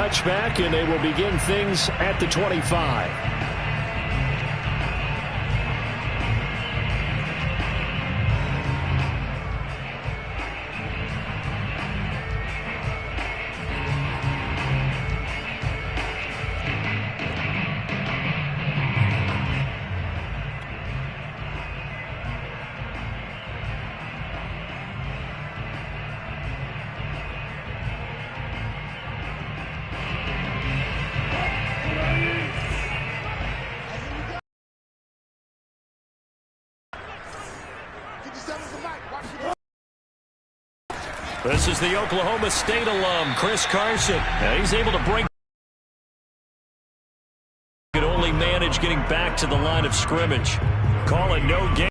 touchback, and they will begin things at the 25. This is the Oklahoma State alum, Chris Carson. Now he's able to break. Could only manage getting back to the line of scrimmage. Call it no gain.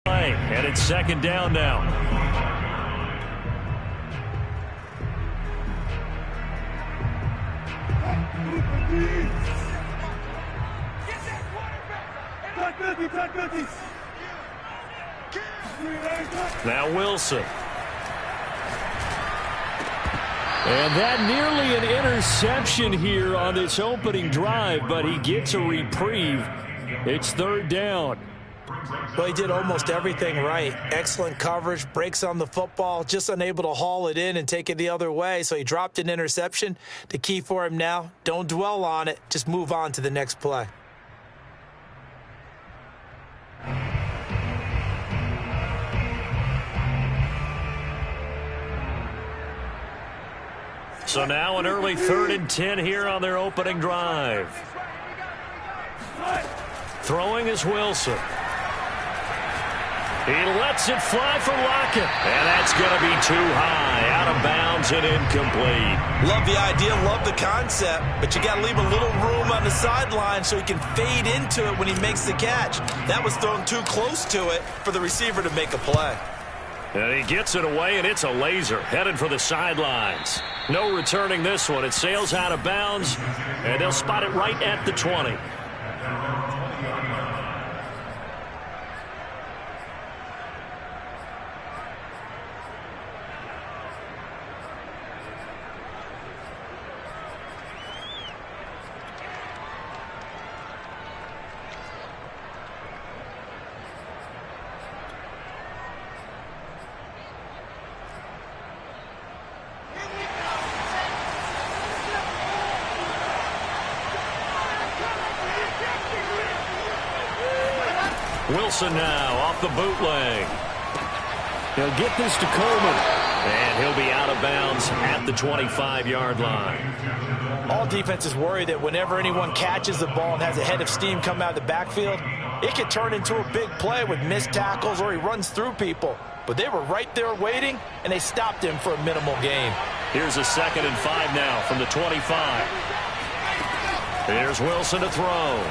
And it's second down now. Now Wilson. And that nearly an interception here on this opening drive, but he gets a reprieve. It's third down. Well, he did almost everything right. Excellent coverage, breaks on the football, just unable to haul it in and take it the other way. So he dropped an interception. The key for him now, don't dwell on it. Just move on to the next play. So now an early 3rd and 10 here on their opening drive. Throwing is Wilson. He lets it fly for Lockett. And that's going to be too high, out of bounds and incomplete. Love the idea, love the concept, but you got to leave a little room on the sideline so he can fade into it when he makes the catch. That was thrown too close to it for the receiver to make a play. And he gets it away, and it's a laser headed for the sidelines. No returning this one. It sails out of bounds, and they'll spot it right at the 20. Wilson now off the bootleg. He'll get this to Coleman. And he'll be out of bounds at the 25-yard line. All defenses worry that whenever anyone catches the ball and has a head of steam come out of the backfield, it can turn into a big play with missed tackles or he runs through people. But they were right there waiting, and they stopped him for a minimal gain. Here's a 2nd and 5 now from the 25. Here's Wilson to throw.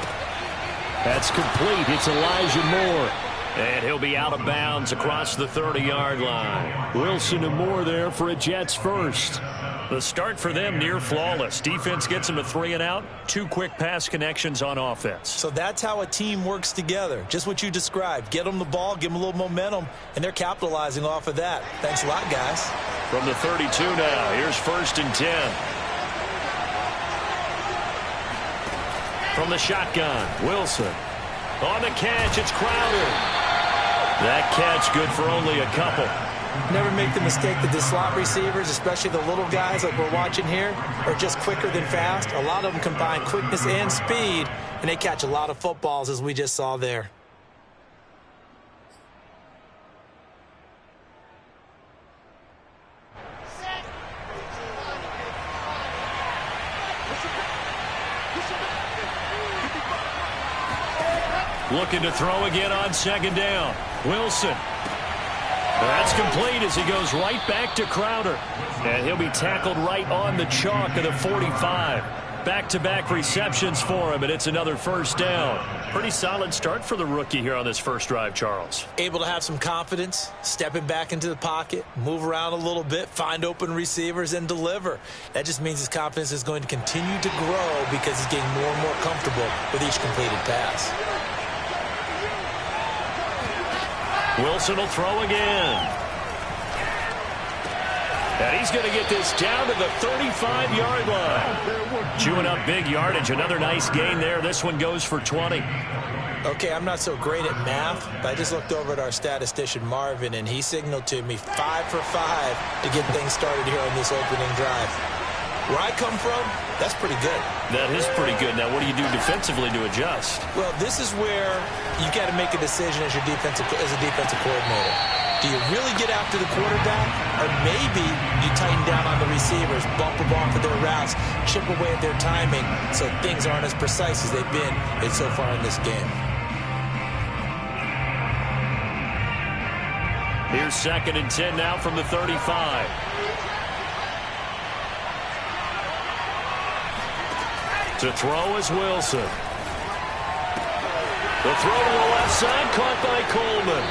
That's complete. It's Elijah Moore. And he'll be out of bounds across the 30-yard line. Wilson and Moore there for a Jets first. The start for them near flawless. Defense gets them a 3-and-out. 2 quick pass connections on offense. So that's how a team works together. Just what you described. Get them the ball, give them a little momentum, and they're capitalizing off of that. Thanks a lot, guys. From the 32 now, here's 1st and 10. From the shotgun, Wilson. On the catch, it's Crowder. That catch good for only a couple. Never make the mistake that the slot receivers, especially the little guys like we're watching here, are just quicker than fast. A lot of them combine quickness and speed, and they catch a lot of footballs, as we just saw there. Looking to throw again on 2nd down. Wilson. That's complete as he goes right back to Crowder. And he'll be tackled right on the chalk of the 45. Back-to-back receptions for him, and it's another 1st down. Pretty solid start for the rookie here on this first drive, Charles. Able to have some confidence, stepping back into the pocket, move around a little bit, find open receivers, and deliver. That just means his confidence is going to continue to grow because he's getting more and more comfortable with each completed pass. Wilson will throw again. And he's going to get this down to the 35-yard line. Chewing up big yardage. Another nice gain there. This one goes for 20. Okay, I'm not so great at math, but I just looked over at our statistician, Marvin, and he signaled to me 5 for 5 to get things started here on this opening drive. Where I come from, that's pretty good. That is pretty good. Now, what do you do defensively to adjust? Well, this is where you got to make a decision as a defensive coordinator. Do you really get after the quarterback, or maybe you tighten down on the receivers, bump them off of their routes, chip away at their timing, so things aren't as precise as they've been so far in this game? Here's 2nd and 10 now from the 35. To throw is Wilson. The throw to the left side, caught by Coleman.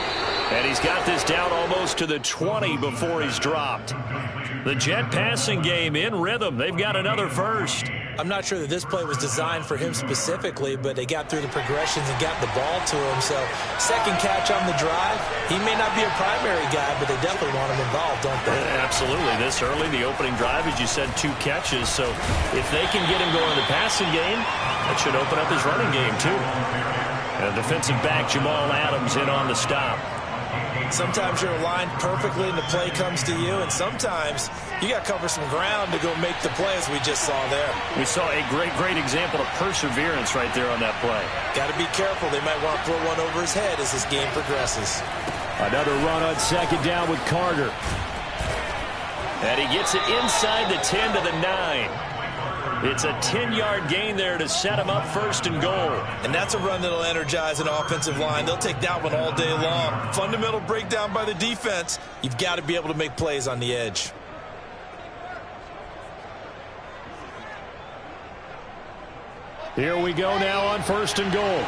And he's got this down almost to the 20 before he's dropped. The Jet passing game in rhythm. They've got another first. I'm not sure that this play was designed for him specifically, but they got through the progressions and got the ball to him. So, second catch on the drive. He may not be a primary guy, but they definitely want him involved, don't they? Absolutely. This early, the opening drive, as you said, 2 catches. So, if they can get him going in the passing game, that should open up his running game, too. And defensive back Jamal Adams in on the stop. Sometimes you're aligned perfectly and the play comes to you, and sometimes you got to cover some ground to go make the play, as we just saw there. We saw a great example of perseverance right there on that play. Got to be careful. They might want to throw one over his head as this game progresses. Another run on 2nd down with Carter. And he gets it inside the 10 to the 9. It's a 10-yard gain there to set him up 1st and goal. And that's a run that'll energize an offensive line. They'll take that one all day long. Fundamental breakdown by the defense. You've got to be able to make plays on the edge. Here we go now on 1st and goal.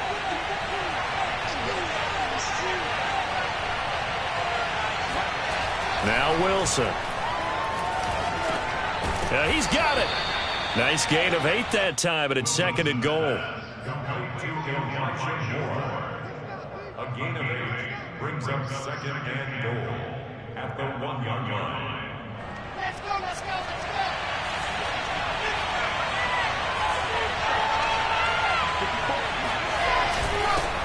Now Wilson. He's got it. Nice gain of 8 that time, but it's 2nd and goal. A gain of 8 brings up 2nd and goal at the 1-yard line. Let's go, let's go, let's go.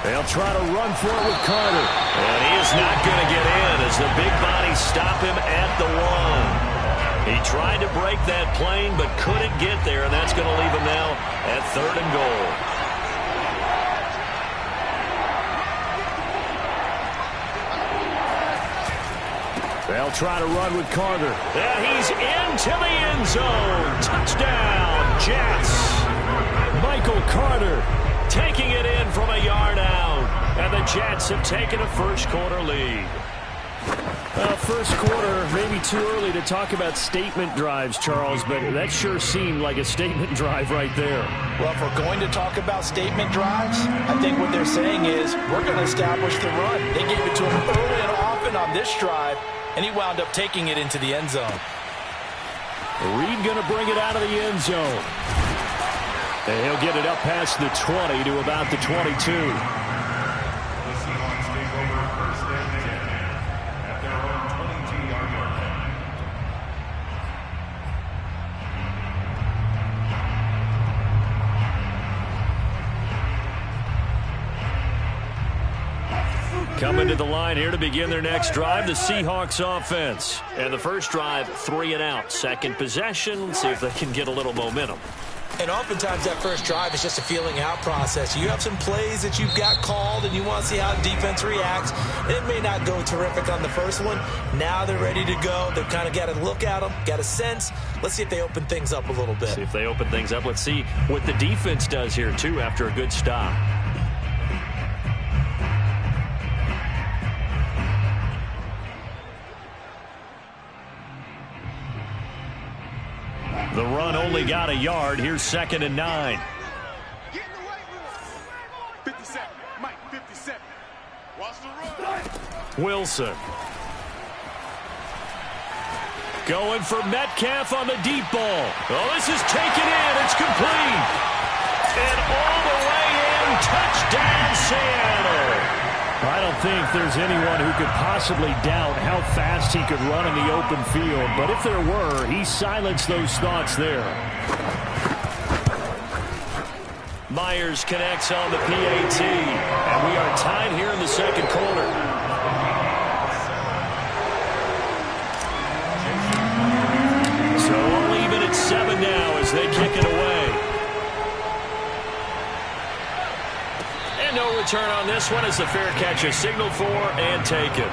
They'll try to run for it with Carter. And he is not going to get in as the big bodies stop him at the 1. He tried to break that plane but couldn't get there, and that's going to leave him now at 3rd and goal. They'll try to run with Carter. And he's into the end zone. Touchdown, Jets. Michael Carter taking it in from a yard out. And the Jets have taken a first-quarter lead. First quarter, maybe too early to talk about statement drives, Charles, but that sure seemed like a statement drive right there. Well, if we're going to talk about statement drives, I think what they're saying is we're going to establish the run. They gave it to him early and often on this drive, and he wound up taking it into the end zone. Reed going to bring it out of the end zone. And he'll get it up past the 20 to about the 22. Coming to the line here to begin their next drive, the Seahawks offense. And the first drive, 3 and out. Second possession, see if they can get a little momentum. And oftentimes that first drive is just a feeling out process. You have some plays that you've got called and you want to see how defense reacts. It may not go terrific on the first one. Now they're ready to go. They've kind of got to look at them, got a sense. Let's see if they open things up a little bit. See if they open things up. Let's see what the defense does here, too, after a good stop. The run only got a yard. Here's 2nd and 9. 57, Mike, 57. Watch the run. Wilson. Going for Metcalf on the deep ball. Oh, this is taken in. It's complete. And all the way in. Touchdown, Seattle. I don't think there's anyone who could possibly doubt how fast he could run in the open field. But if there were, he silenced those thoughts there. Myers connects on the PAT. And we are tied here in the second quarter. So all even at 7 now as they kick it away. And no return on this one as the fair catch is signaled for and taken.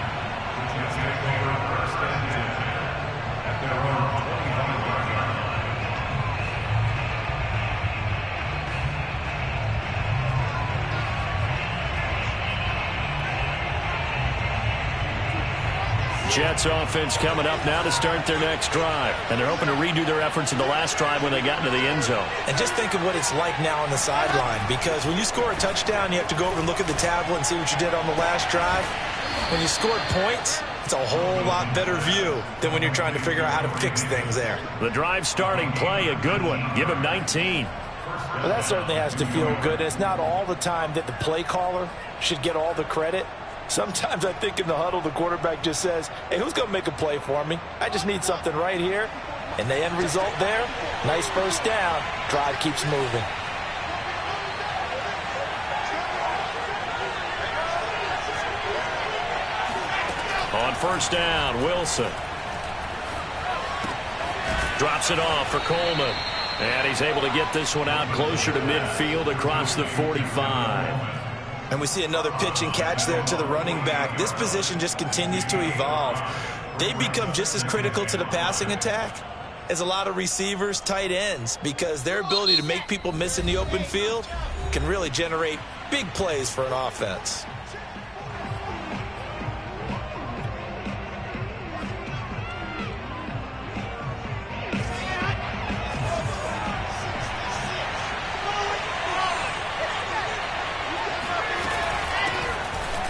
Jets offense coming up now to start their next drive. And they're hoping to redo their efforts in the last drive when they got into the end zone. And just think of what it's like now on the sideline, because when you score a touchdown, you have to go over and look at the tablet and see what you did on the last drive. When you scored points, it's a whole lot better view than when you're trying to figure out how to fix things there. The drive starting play, a good one. Give him 19. Well, that certainly has to feel good. It's not all the time that the play caller should get all the credit. Sometimes I think in the huddle, the quarterback just says, hey, who's going to make a play for me? I just need something right here. And the end result there, nice first down. Drive keeps moving. On first down, Wilson. Drops it off for Coleman. And he's able to get this one out closer to midfield across the 45. And we see another pitch and catch there to the running back. This position just continues to evolve. They become just as critical to the passing attack as a lot of receivers, tight ends, because their ability to make people miss in the open field can really generate big plays for an offense.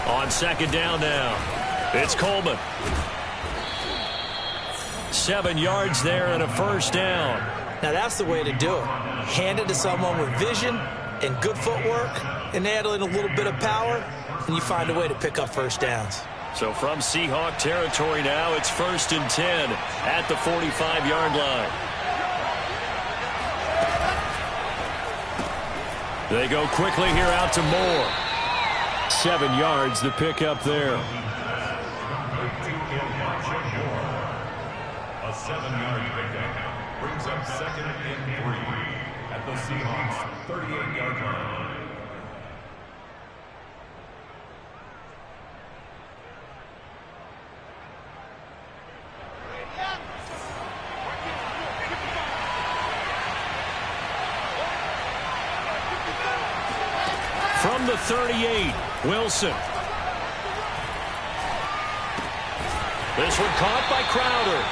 On second down now, it's Coleman. 7 yards there and a first down. Now that's the way to do it. Hand it to someone with vision and good footwork and add in a little bit of power, and you find a way to pick up first downs. So from Seahawk territory now, it's 1st and 10 at the 45-yard line. They go quickly here out to Moore. 7 yards the pickup there. A 7-yard pickup brings up 2nd and 3 at the Seahawks 38-yard line. From the 38, Wilson. This one caught by Crowder.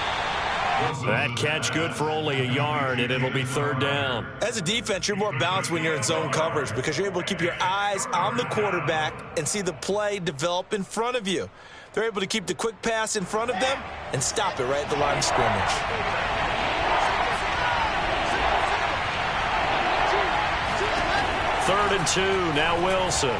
That catch good for only a yard, and it'll be 3rd down. As a defense, you're more balanced when you're in zone coverage because you're able to keep your eyes on the quarterback and see the play develop in front of you. They're able to keep the quick pass in front of them and stop it right at the line of scrimmage. 3rd and 2, now Wilson.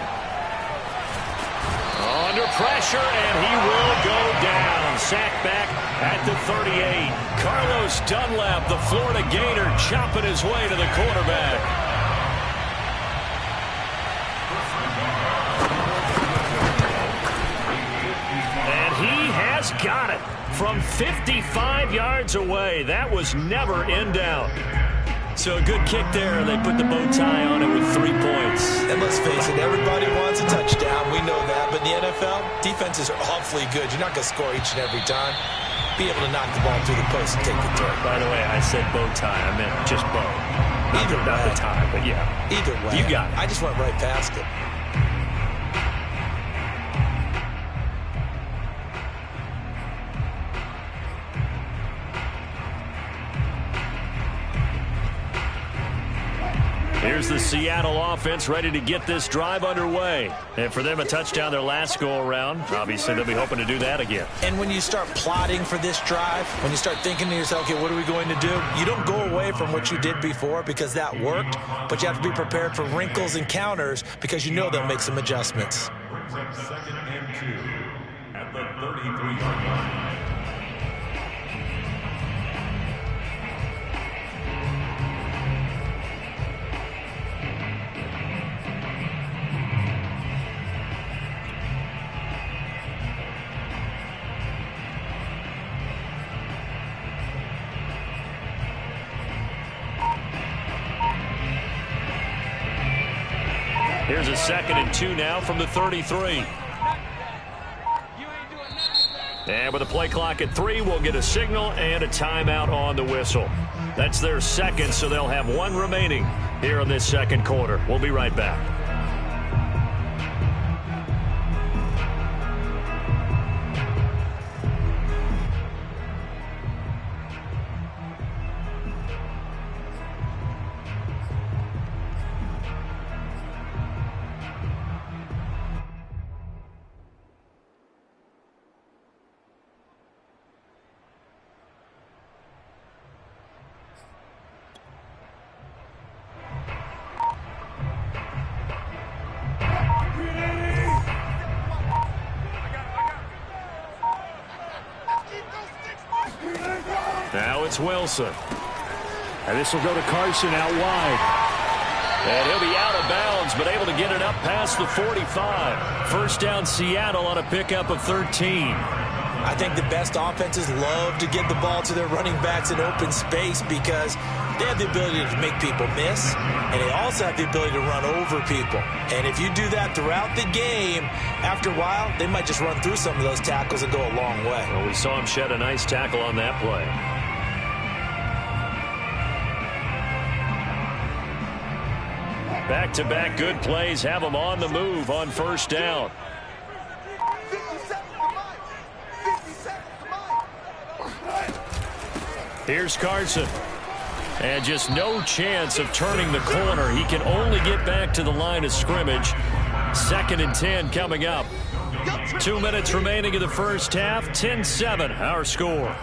Under pressure, and he will go down. Sacked back at the 38. Carlos Dunlap, the Florida Gator, chopping his way to the quarterback. And he has got it from 55 yards away. That was never in doubt. So a good kick there, and they put the bow tie on it with 3 points. And let's face it, everybody wants a touchdown. We know that. But in the NFL, defenses are awfully good. You're not going to score each and every time. Be able to knock the ball through the post and take the throw. By the way, I said bow tie. I meant just bow. Not the tie, but yeah. Either way. You got it. I just went right past it. Here's the Seattle offense ready to get this drive underway. And for them, a touchdown their last go-around. Obviously, they'll be hoping to do that again. And when you start plotting for this drive, when you start thinking to yourself, okay, what are we going to do? You don't go away from what you did before because that worked, but you have to be prepared for wrinkles and counters because you know they'll make some adjustments. brings up second and 2 at the 33-yard line. Here's a second and 2 now from the 33. And with the play clock at 3, we'll get a signal and a timeout on the whistle. That's their second, so they'll have one remaining here in this second quarter. We'll be right back. Now it's Wilson. And this will go to Carson out wide. And he'll be out of bounds, but able to get it up past the 45. First down Seattle on a pickup of 13. I think the best offenses love to get the ball to their running backs in open space because they have the ability to make people miss, and they also have the ability to run over people. And if you do that throughout the game, after a while, they might just run through some of those tackles and go a long way. Well, we saw him shed a nice tackle on that play. Back-to-back good plays have them on the move on first down. 50 seconds to mine. 50 seconds to mine. Here's Carson. And just no chance of turning the corner. He can only get back to the line of scrimmage. Second and 10 coming up. 2 minutes remaining in the first half. 10-7 our score.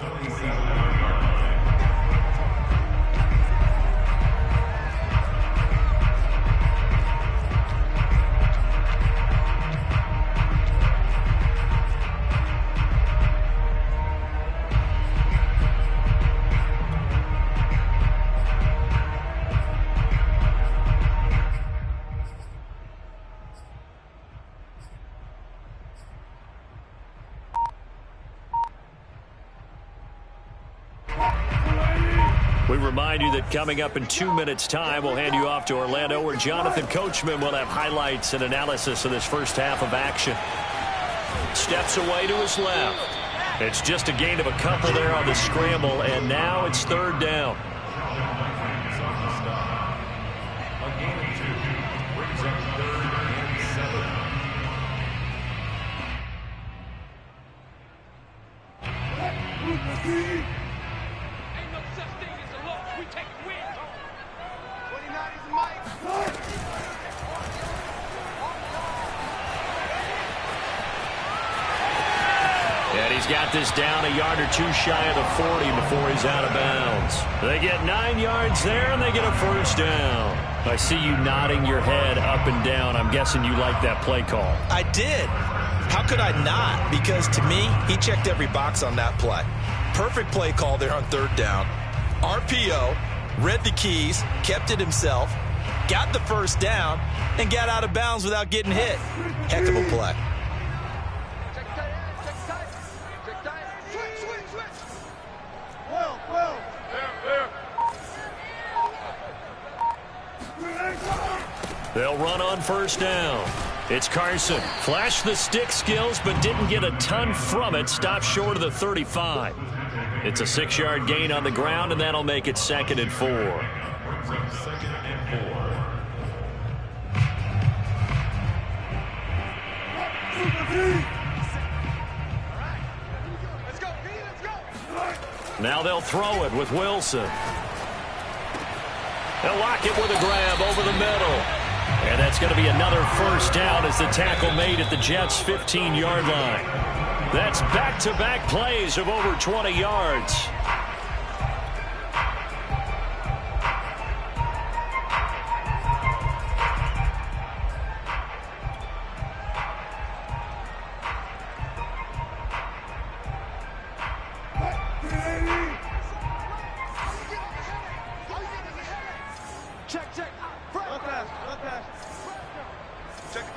We remind you that coming up in 2 minutes' time, we'll hand you off to Orlando, where Jonathan Coachman will have highlights and analysis of this first half of action. Steps away to his left. It's just a gain of a couple there on the scramble, and now it's third down. A gain of 2 brings up third and 7. Ain't no such thing as a loss. We take wins. 29 is Mike. And he's got this down a yard or two shy of the 40 before he's out of bounds. They get 9 yards there, and they get a first down. I see you nodding your head up and down. I'm guessing you like that play call. I did. How could I not? Because to me, he checked every box on that play. Perfect play call there on third down. RPO, read the keys, kept it himself, got the first down, and got out of bounds without getting hit. Heck of a play. Check tight end. Check tight. Check tight. Switch, switch, switch. Well. They'll run on first down. It's Carson. Flashed the stick skills, but didn't get a ton from it. Stopped short of the 35. It's a 6-yard gain on the ground, and that'll make it second and 4. Brings up second and 4. Let's go, P. Let's go. Now they'll throw it with Wilson. They'll lock it with a grab over the middle. And that's going to be another first down as the tackle made at the Jets' 15-yard line. That's back-to-back plays of over 20 yards. Check. One pass. Check the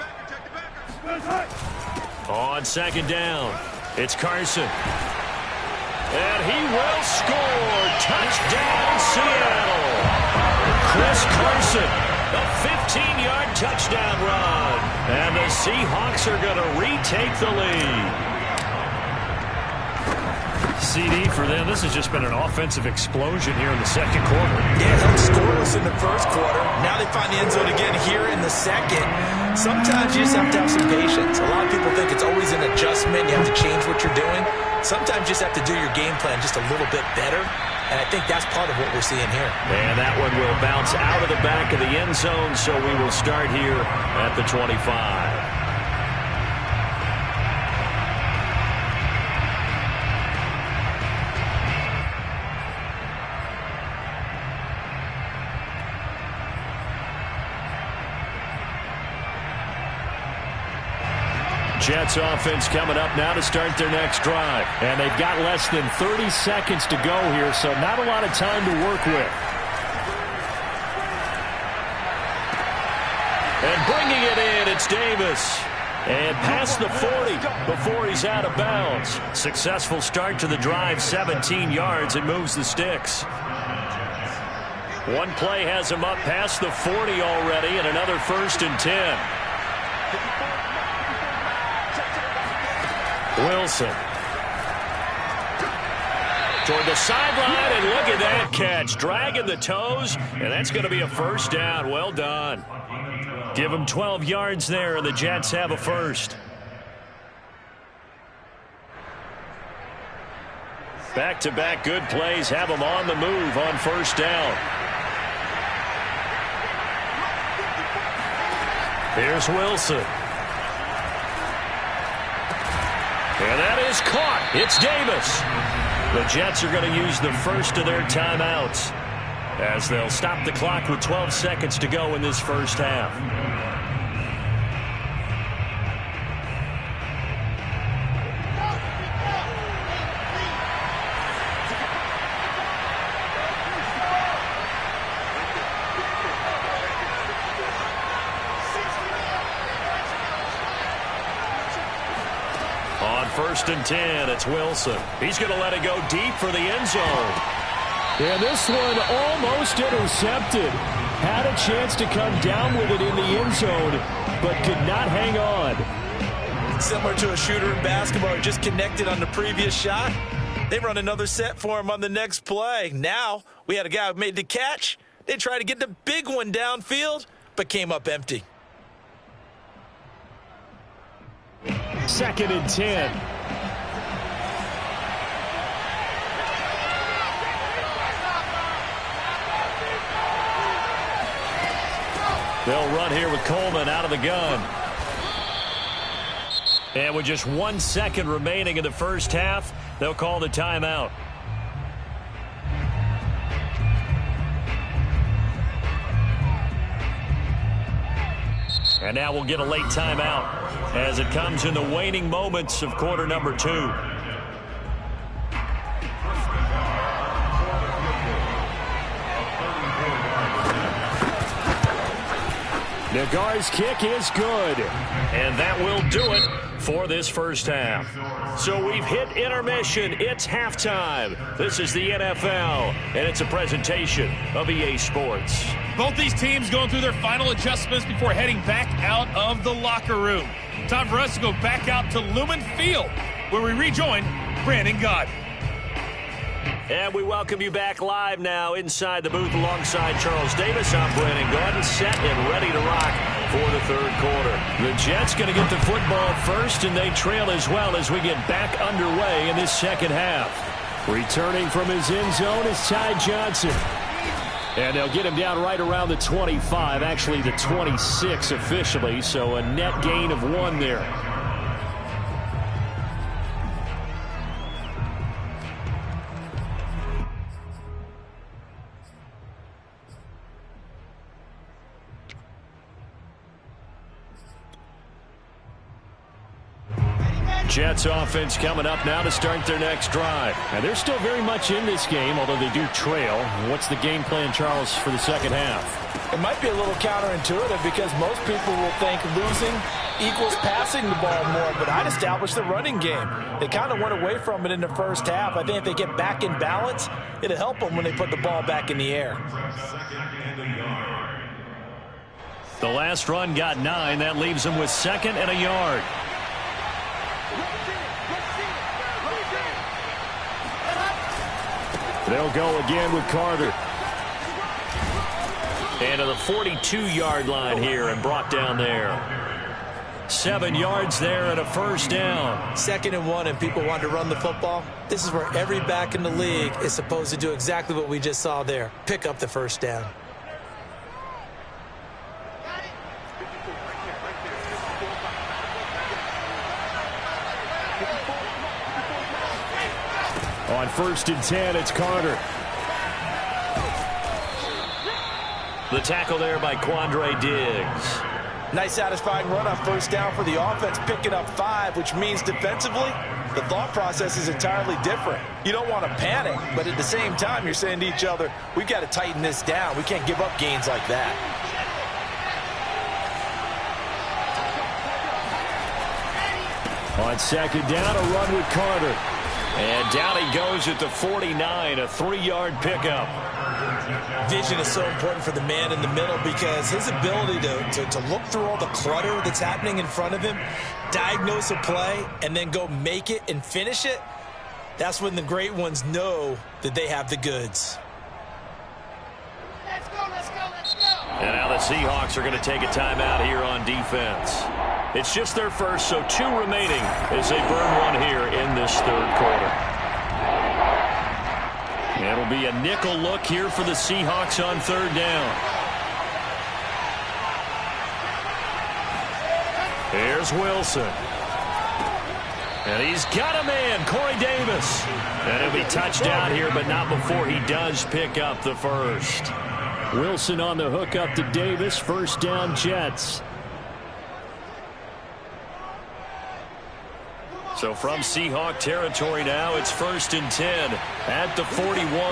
backer. On second down, it's Carson. And he will score. Touchdown, Seattle. Chris Carson, a 15-yard touchdown run. And the Seahawks are going to retake the lead. CD for them, this has just been an offensive explosion here in the second quarter. Yeah, held scoreless in the first quarter. Now they find the end zone again here in the second. Sometimes you just have to have some patience. A lot of people think it's always an adjustment. You have to change what you're doing. Sometimes you just have to do your game plan just a little bit better. And I think that's part of what we're seeing here. And that one will bounce out of the back of the end zone, so we will start here at the 25. Jets offense coming up now to start their next drive. And they've got less than 30 seconds to go here, so not a lot of time to work with. And bringing it in, it's Davis. And past the 40 before he's out of bounds. Successful start to the drive, 17 yards. It moves the sticks. One play has him up past the 40 already, and another 1st and 10. Wilson toward the sideline, and look at that catch. Dragging the toes, and that's going to be a 1st down. Well done. Give them 12 yards there, and the Jets have a 1st. Back-to-back good plays have them on the move on 1st down. Here's Wilson. And that is caught. It's Davis. The Jets are going to use the first of their timeouts as they'll stop the clock with 12 seconds to go in this first half. On 1st and 10, it's Wilson. He's going to let it go deep for the end zone. And this one almost intercepted. Had a chance to come down with it in the end zone, but could not hang on. Similar to a shooter in basketball, just connected on the previous shot. They run another set for him on the next play. Now, we had a guy who made the catch. They tried to get the big one downfield, but came up empty. 2nd and 10. They'll run here with Coleman out of the gun. And with just 1 second remaining in the first half, they'll call the timeout. And now we'll get a late timeout as it comes in the waning moments of quarter number 2. Nagar's kick is good. And that will do it for this first half. So we've hit intermission. It's halftime. This is the NFL, and it's a presentation of EA Sports. Both these teams going through their final adjustments before heading back out of the locker room. Time for us to go back out to Lumen Field, where we rejoin Brandon Gaudin. And we welcome you back live now inside the booth alongside Charles Davis. I'm Brandon Gaudin, set and ready to rock for the third quarter. The Jets going to get the football first, and they trail as well as we get back underway in this second half. Returning from his end zone is Ty Johnson. And they'll get him down right around the 25, actually the 26 officially, so a net gain of 1 there. Jets offense coming up now to start their next drive. And they're still very much in this game, although they do trail. What's the game plan, Charles, for the second half? It might be a little counterintuitive because most people will think losing equals passing the ball more, but I'd establish the running game. They kind of went away from it in the first half. I think if they get back in balance, it'll help them when they put the ball back in the air. The last run got 9. That leaves them with 2nd and a yard. They'll go again with Carter. And to the 42-yard line here and brought down there. 7 yards there and a first down. 2nd and 1 and people want to run the football. This is where every back in the league is supposed to do exactly what we just saw there. Pick up the first down. On 1st and 10, it's Carter. The tackle there by Quandre Diggs. Nice satisfying run on first down for the offense, picking up 5, which means defensively, the thought process is entirely different. You don't want to panic, but at the same time, you're saying to each other, we've got to tighten this down. We can't give up gains like that. On 2nd down, a run with Carter. And down he goes at the 49, a 3-yard pickup. Vision is so important for the man in the middle because his ability to look through all the clutter that's happening in front of him, diagnose a play, and then go make it and finish it, that's when the great ones know that they have the goods. Let's go, let's go, let's go. And now the Seahawks are going to take a timeout here on defense. It's just their first, so 2 remaining as they burn one here in this 3rd quarter. It'll be a nickel look here for the Seahawks on 3rd down. Here's Wilson. And he's got a man, Corey Davis. And he'll be touchdown here, but not before he does pick up the first. Wilson on the hook up to Davis. First down, Jets. So from Seahawk territory now, it's 1st and 10 at the 41.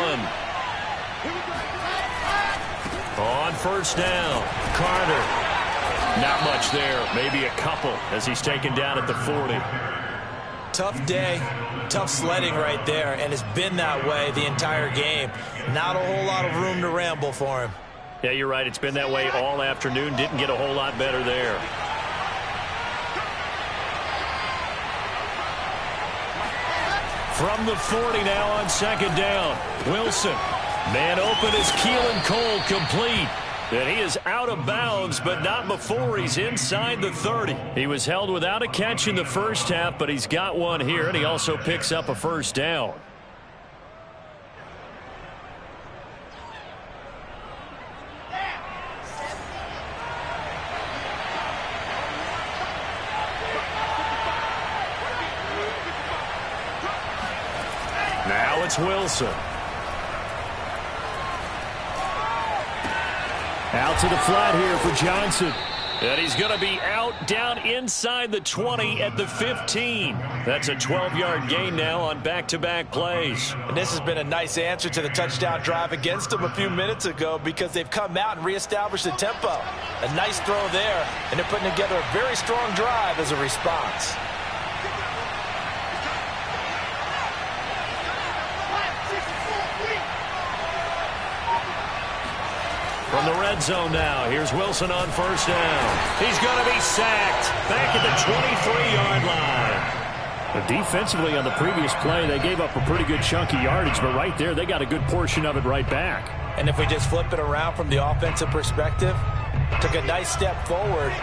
On first down, Carter. Not much there, maybe a couple as he's taken down at the 40. Tough day, tough sledding right there, and it's been that way the entire game. Not a whole lot of room to ramble for him. Yeah, you're right. It's been that way all afternoon. Didn't get a whole lot better there. From the 40 now on 2nd down. Wilson. Man open is Keelan Cole complete. And he is out of bounds, but not before he's inside the 30. He was held without a catch in the first half, but he's got one here, and he also picks up a first down. Now it's Wilson. Out to the flat here for Johnson. And he's going to be out down inside the 20 at the 15. That's a 12-yard gain now on back-to-back plays. And this has been a nice answer to the touchdown drive against them a few minutes ago because they've come out and reestablished the tempo. A nice throw there, and they're putting together a very strong drive as a response. From the red zone now, here's Wilson on first down. He's going to be sacked back at the 23-yard line. Defensively on the previous play, they gave up a pretty good chunk of yardage, but right there, they got a good portion of it right back. And if we just flip it around from the offensive perspective, took a nice step forward,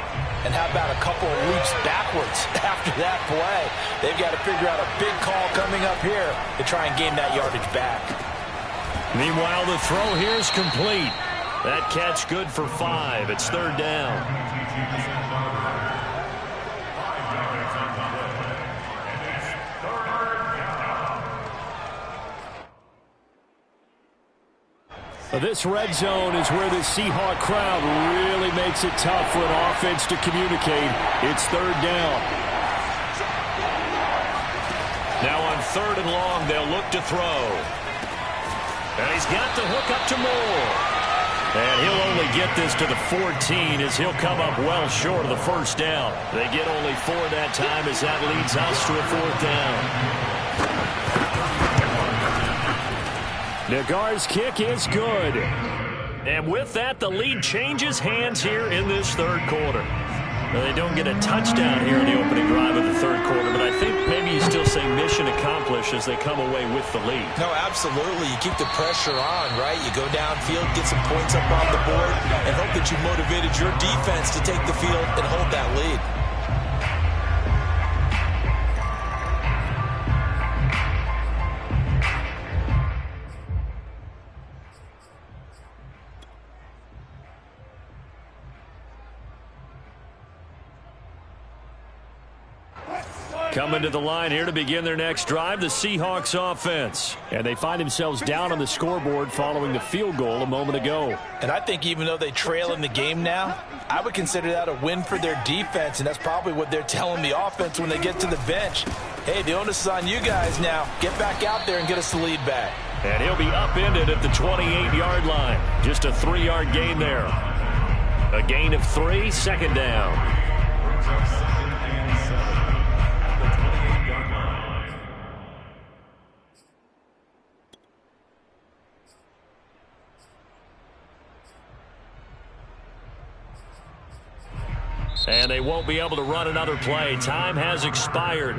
and how about a couple of leaps backwards after that play? They've got to figure out a big call coming up here to try and gain that yardage back. Meanwhile, the throw here is complete. That catch good for 5. It's 3rd down. This red zone is where the Seahawk crowd really makes it tough for an offense to communicate. It's 3rd down. third and long. They'll look to throw. And he's got the hook up to Moore. And he'll only get this to the 14 as he'll come up well short of the first down. They get only 4 that time as that leads us to a 4th down. Nagar's kick is good. And with that, the lead changes hands here in this third quarter. Now, they don't get a touchdown here in the opening drive of the third quarter, but I think maybe you still say mission accomplished as they come away with the lead. No, absolutely. You keep the pressure on, right? You go downfield, get some points up on the board, and hope that you motivated your defense to take the field and hold that lead. Coming to the line here to begin their next drive, the Seahawks offense. And they find themselves down on the scoreboard following the field goal a moment ago. And I think even though they trail in the game now, I would consider that a win for their defense, and that's probably what they're telling the offense when they get to the bench. Hey, the onus is on you guys now. Get back out there and get us the lead back. And he'll be upended at the 28-yard line. Just a 3-yard gain there. A gain of 3, 2nd down. Brings up 2nd and 7 at the 28-yard line. And they won't be able to run another play. Time has expired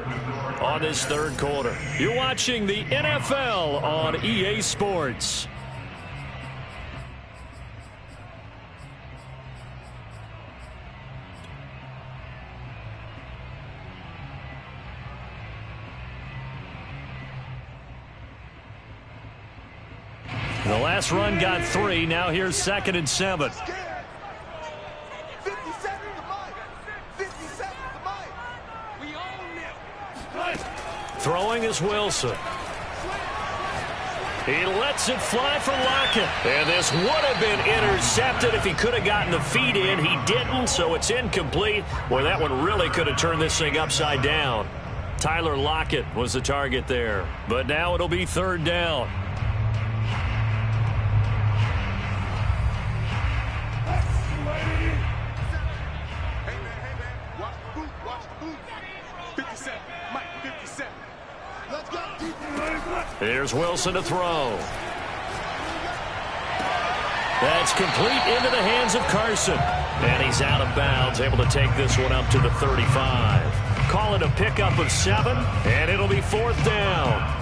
on this third quarter. You're watching the NFL on EA Sports. The last run got 3. Now here's 2nd and 7. Throwing is Wilson. He lets it fly for Lockett. And this would have been intercepted if he could have gotten the feet in. He didn't, so it's incomplete. Boy, that one really could have turned this thing upside down. Tyler Lockett was the target there. But now it'll be 3rd down. Here's Wilson to throw. That's complete into the hands of Carson. And he's out of bounds, able to take this one up to the 35. Call it a pickup of 7, and it'll be 4th down.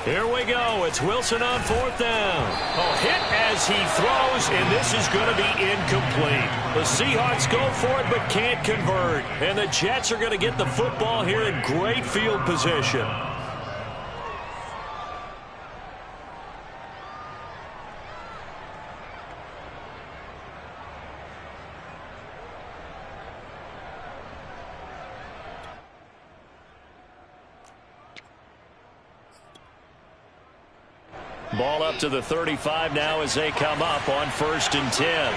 Here we go. It's Wilson on 4th down. A hit as he throws, and this is going to be incomplete. The Seahawks go for it but can't convert. And the Jets are going to get the football here in great field position. Ball up to the 35 now as they come up on 1st and 10.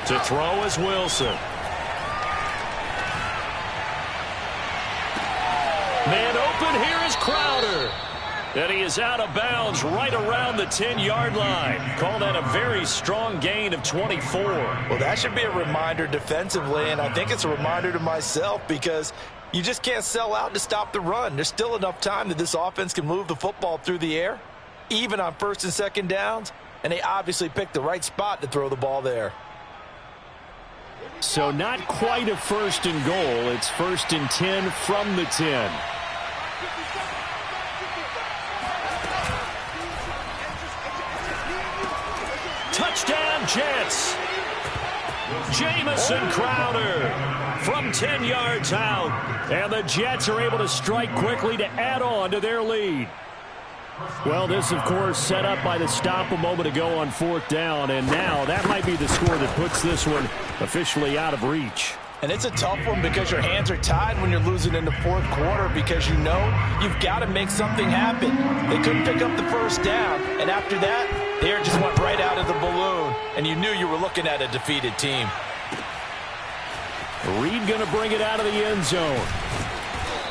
To throw is Wilson. Man open, here is Crowder. And he is out of bounds right around the 10-yard line. Call that a very strong gain of 24. Well, that should be a reminder defensively, and I think it's a reminder to myself because you just can't sell out to stop the run. There's still enough time that this offense can move the football through the air, even on 1st and 2nd downs, and they obviously picked the right spot to throw the ball there. So not quite a 1st and goal. It's 1st and 10 from the 10. Touchdown, Jets. Jamison Crowder from 10 yards out. And the Jets are able to strike quickly to add on to their lead. Well, this, of course, set up by the stop a moment ago on 4th down, and now that might be the score that puts this one officially out of reach. And it's a tough one because your hands are tied when you're losing in the 4th quarter because you know you've got to make something happen. They couldn't pick up the first down, and after that, the air just went right out of the balloon, and you knew you were looking at a defeated team. Reed going to bring it out of the end zone.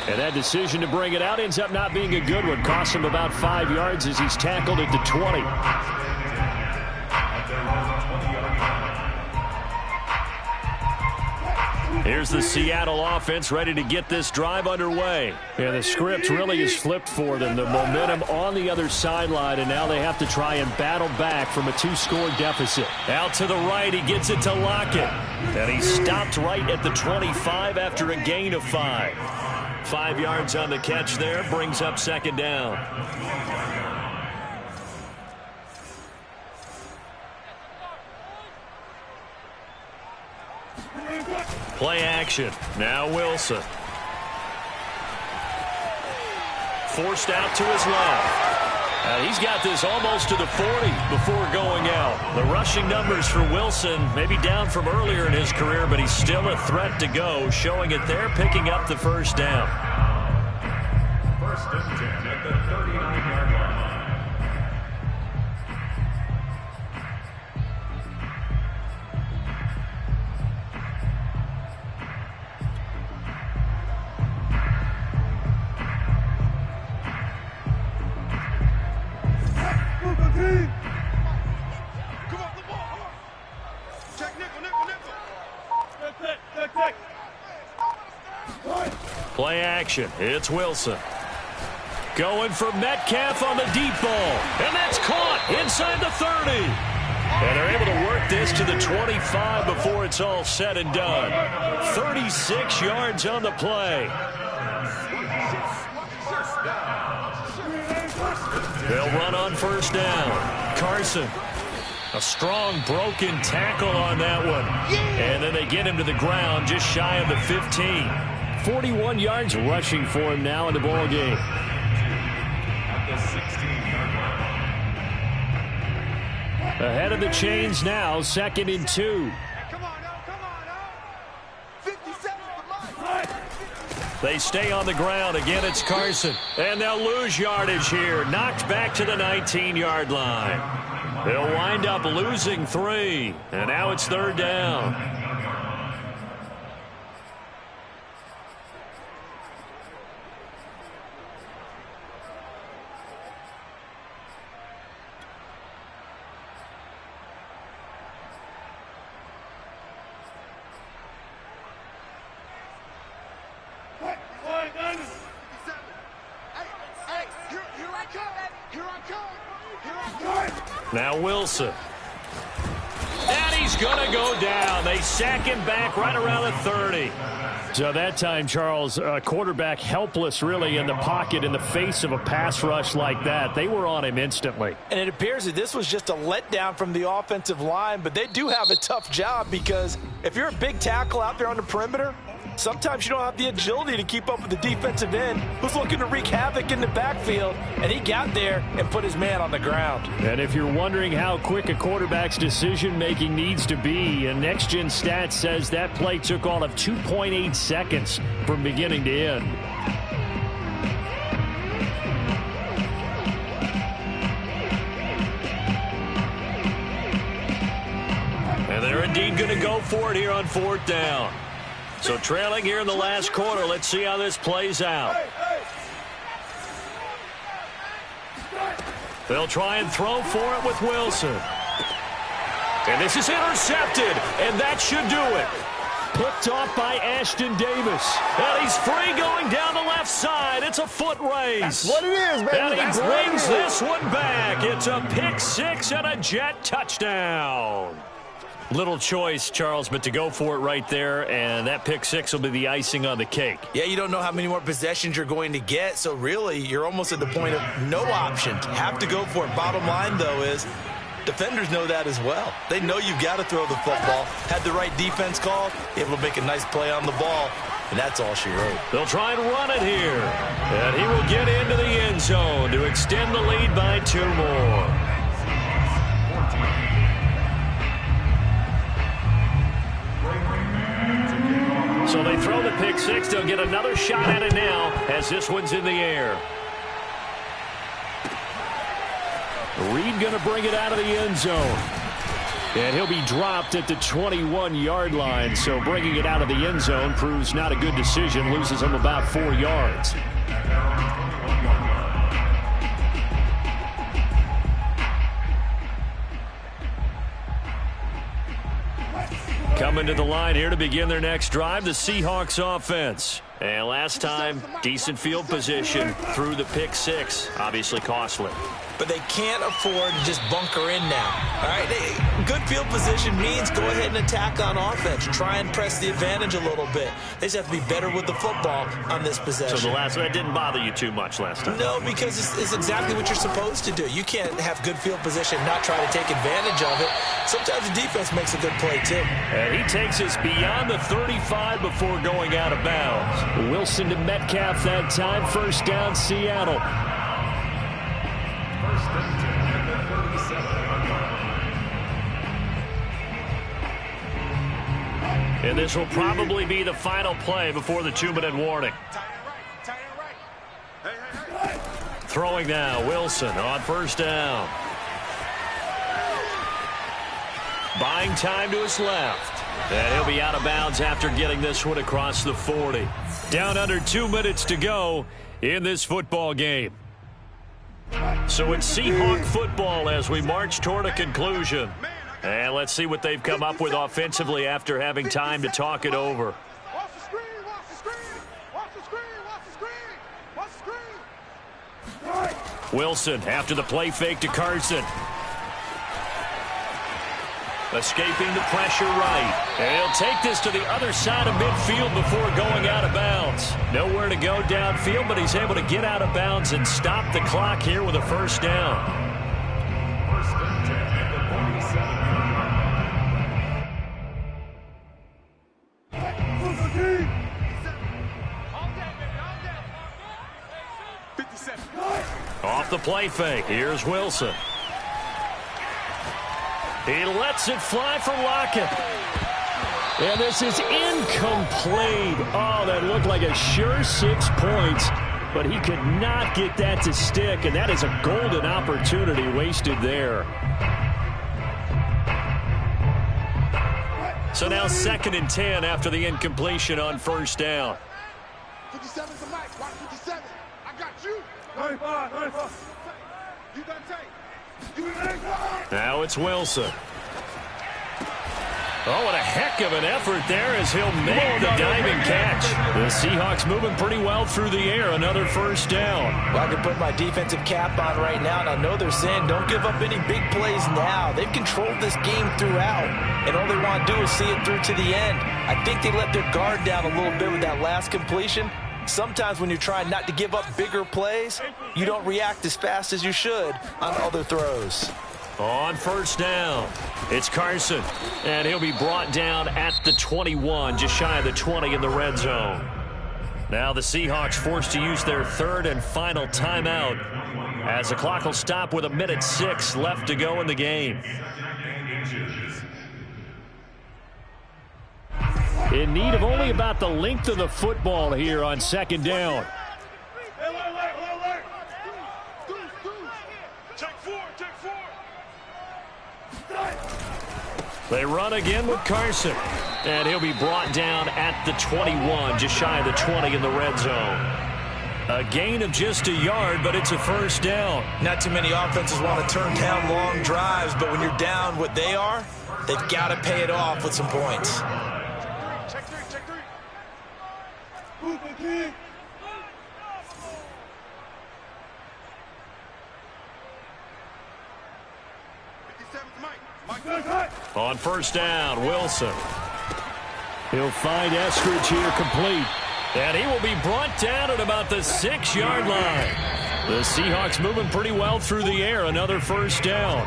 And that decision to bring it out ends up not being a good one. Cost him about 5 yards as he's tackled at the 20. Here's the Seattle offense ready to get this drive underway. Yeah, the script really is flipped for them. The momentum on the other sideline, and now they have to try and battle back from a 2-score deficit. Out to the right, he gets it to Lockett. And he stopped right at the 25 after a gain of 5. 5 yards on the catch there, brings up 2nd down. Play action. Now Wilson. Forced out to his left. He's got this almost to the 40 before going out. The rushing numbers for Wilson maybe down from earlier in his career, but he's still a threat to go, showing it there, picking up the 1st down. 1st and 10 at the 39-yard line. Play action. It's Wilson. Going for Metcalf on the deep ball. And that's caught inside the 30. And they're able to work this to the 25 before it's all said and done. 36 yards on the play. They'll run on 1st down. Carson. A strong broken tackle on that one. And then they get him to the ground just shy of the 15. 41 yards rushing for him now in the ball game. At the 16-yard line. Ahead of the chains now, 2nd and 2. Come on, now. 57 for life. They stay on the ground. Again, it's Carson. And they'll lose yardage here. Knocked back to the 19-yard line. They'll wind up losing 3. And now it's 3rd down. Now Wilson. And he's going to go down. They sack him back right around the 30. So that time, Charles, quarterback helpless really in the pocket in the face of a pass rush like that. They were on him instantly. And it appears that this was just a letdown from the offensive line, but they do have a tough job because if you're a big tackle out there on the perimeter, sometimes you don't have the agility to keep up with the defensive end who's looking to wreak havoc in the backfield, and he got there and put his man on the ground. And if you're wondering how quick a quarterback's decision-making needs to be, a next-gen stat says that play took all of 2.8 seconds from beginning to end. And they're indeed going to go for it here on 4th down. So trailing here in the last quarter. Let's see how this plays out. They'll try and throw for it with Wilson. And this is intercepted, and that should do it. Picked off by Ashton Davis. And he's free going down the left side. It's a foot race. That's what it is, baby. And he That's brings this one back. It's a pick 6 and a Jet touchdown. Little choice, Charles, but to go for it right there, and that pick 6 will be the icing on the cake. Yeah, you don't know how many more possessions you're going to get, so really you're almost at the point of no option. Have to go for it. Bottom line, though, is defenders know that as well. They know you've got to throw the football. Had the right defense call, able to make a nice play on the ball. and that's all she wrote. They'll try and run it here. And he will get into the end zone to extend the lead by 2 more. So they throw the pick six. They'll get another shot at it now as this one's in the air. Reed going to bring it out of the end zone. And he'll be dropped at the 21-yard line. So bringing it out of the end zone proves not a good decision. Loses him about 4 yards. Coming to the line here to begin their next drive, the Seahawks offense. And last time, decent field position through the pick six. Obviously costly. But they can't afford to just bunker in now. All right, good field position means go ahead and attack on offense. Try and press the advantage a little bit. They just have to be better with the football on this possession. So the last one, that didn't bother you too much last time? No, because it's exactly what you're supposed to do. You can't have good field position and not try to take advantage of it. Sometimes the defense makes a good play, too. And he takes us beyond the 35 before going out of bounds. Wilson to Metcalf that time. First down, Seattle. First and 10 at the 37. And this will probably be the final play before the 2-minute warning. Throwing now, Wilson on first down. Buying time to his left. And he'll be out of bounds after getting this one across the 40. Down under 2 minutes to go in this football game. So it's Seahawk football as we march toward a conclusion. And let's see what they've come up with offensively after having time to talk it over. Watch the screen, watch the screen, watch the screen, watch the screen, watch the screen. Wilson after the play fake to Carson. Escaping the pressure right. And he'll take this to the other side of midfield before going out of bounds. Nowhere to go downfield, but he's able to get out of bounds and stop the clock here with a first down. First and 10 at the 47. 57. Off the play fake. Here's Wilson. He lets it fly for Lockett. And this is incomplete. Oh, that looked like a sure 6 points. But he could not get that to stick. And that is a golden opportunity wasted there. So now 2nd and 10 after the incompletion on first down. 57's the mic. Watch 57. I got you. 95. You done take. Now it's Wilson. Oh, what a heck of an effort there as he'll make the diving catch. The Seahawks moving pretty well through the air. Another first down. Well, I can put my defensive cap on right now, and I know they're saying don't give up any big plays now. They've controlled this game throughout, and all they want to do is see it through to the end. I think they let their guard down a little bit with that last completion. Sometimes when you're trying not to give up bigger plays, you don't react as fast as you should on other throws. On first down, it's Carson, and he'll be brought down at the 21, just shy of the 20 in the red zone. Now the Seahawks forced to use their 3rd and final timeout as the clock will stop with 1:06 left to go in the game. In need of only about the length of the football here on 2nd down. They run again with Carson, and he'll be brought down at the 21, just shy of the 20 in the red zone. A gain of just a yard, but it's a first down. Not too many offenses want to turn down long drives, but when you're down what they are, they've got to pay it off with some points. Check three. 57's Mike. On first down, Wilson. He'll find Eskridge here complete. And he will be brought down at about the 6-yard line. The Seahawks moving pretty well through the air. Another first down.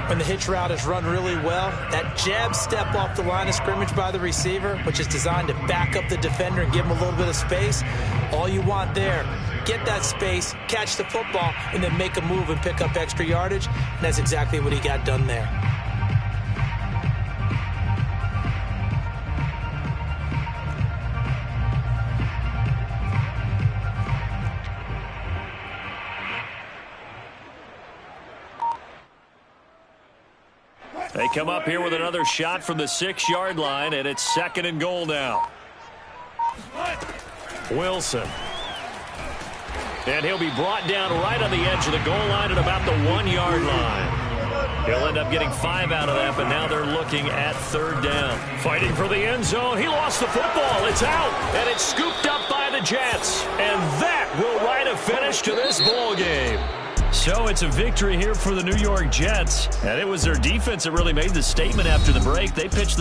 when the hitch route is run really well, that jab step off the line of scrimmage by the receiver, which is designed to back up the defender and give him a little bit of space, all you want there, get that space, catch the football, and then make a move and pick up extra yardage, and that's exactly what he got done there. They come up here with another shot from the 6-yard line, and it's 2nd and goal now. Wilson. And he'll be brought down right on the edge of the goal line at about the 1-yard line. He'll end up getting 5 out of that, but now they're looking at 3rd down. Fighting for the end zone. He lost the football. It's out, and it's scooped up by the Jets. And that will write a finish to this ball game. So it's a victory here for the New York Jets. And it was their defense that really made the statement after the break. They pitched the